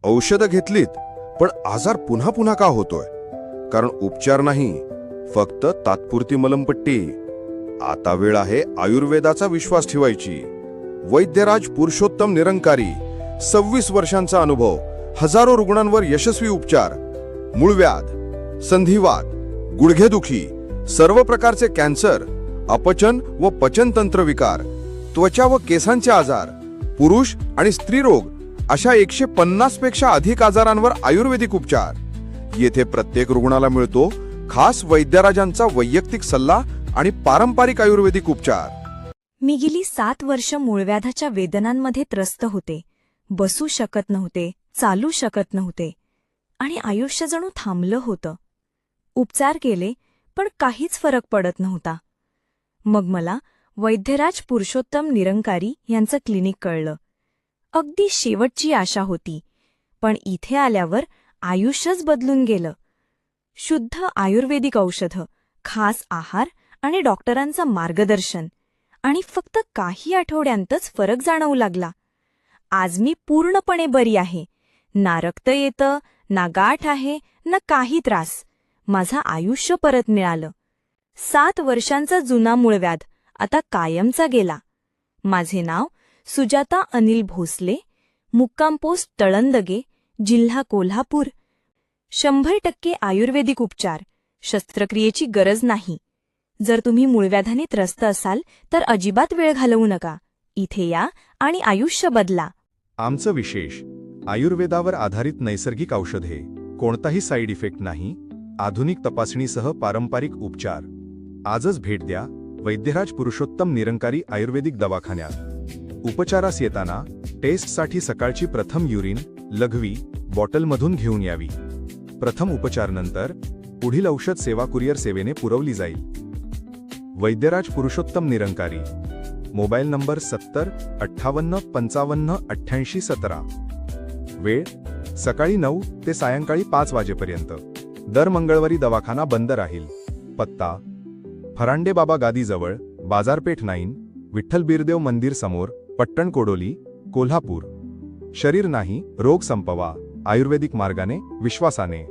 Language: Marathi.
औषधं घेतलीत, पण आजार पुन्हा पुन्हा का होतोय? कारण उपचार नाही, फक्त तात्पुरती मलमपट्टी. आता वेळ आहे आयुर्वेदाचा विश्वास ठेवायची. वैद्यराज पुरुषोत्तम निरंकारी, 26 वर्षांचा अनुभव, हजारो रुग्णांवर यशस्वी उपचार. मूळव्याध, संधिवात, गुडघेदुखी, सर्व प्रकारचे कॅन्सर, अपचन व पचनतंत्र विकार, त्वचा व केसांचे आजार, पुरुष आणि स्त्री रोग अशा 150 पेक्षा अधिक आजारांवर आयुर्वेदिक उपचार. येथे प्रत्येक रुग्णाला मिळतो खास वैद्यराजांचा वैयक्तिक सल्ला आणि पारंपरिक आयुर्वेदिक उपचार. मी गेली 7 वर्ष मूळव्याधाच्या वेदनांमध्ये त्रस्त होते. बसू शकत नव्हते, चालू शकत नव्हते आणि आयुष्य जणू थांबलं होतं. उपचार केले, पण काहीच फरक पडत नव्हता. मग मला वैद्यराज पुरुषोत्तम निरंकारी यांचं क्लिनिक कळलं. अगदी शेवटची आशा होती, पण इथे आल्यावर आयुष्यच बदलून गेलं. शुद्ध आयुर्वेदिक औषधं, खास आहार आणि डॉक्टरांचं मार्गदर्शन, आणि फक्त काही आठवड्यांतच फरक जाणवू लागला. आज मी पूर्णपणे बरी आहे. ना रक्त येतं, ना गाठ आहे, ना काही त्रास. माझं आयुष्य परत मिळालं. 7 वर्षांचा जुना मूळव्याध आता कायमचा गेला. माझे नाव सुजाता अनिल भोसले, मुक्काम पोस्ट तळंदगे, जिल्हा कोल्हापूर. 100% आयुर्वेदिक उपचार, शस्त्रक्रियेची गरज नाही. जर तुम्ही मूळव्याधाने त्रस्त असाल तर अजिबात वेळ घालवू नका. इथे या आणि आयुष्य बदला. आमचं विशेष, आयुर्वेदावर आधारित नैसर्गिक औषधे, कोणताही साईड इफेक्ट नाही, आधुनिक तपासणीसह पारंपरिक उपचार. आजच भेट द्या वैद्यराज पुरुषोत्तम निरंकारी आयुर्वेदिक दवाखान्यात. उपचारास येताना टेस्टसाठी सकाळची प्रथम युरिन लघवी बॉटलमधून घेऊन यावी. प्रथम उपचारानंतर पुढील औषध सेवा कुरिअर सेवेने पुरवली जाईल. वैद्यराज पुरुषोत्तम निरंकारी. Mobile number 70 58 55 88 17. वेळ सकाळी 9 ते सायंकाळी 5 वाजेपर्यंत. दर मंगळवारी दवाखाना बंद राहील. पत्ता फरांडे बाबा गादीजवळ, बाजारपेठ 9, विठ्ठल बिरदेव मंदिर समोर, पट्टण कोडोली, कोल्हापूर. शरीर नाही, रोग संपवा आयुर्वेदिक मार्गाने, विश्वासाने.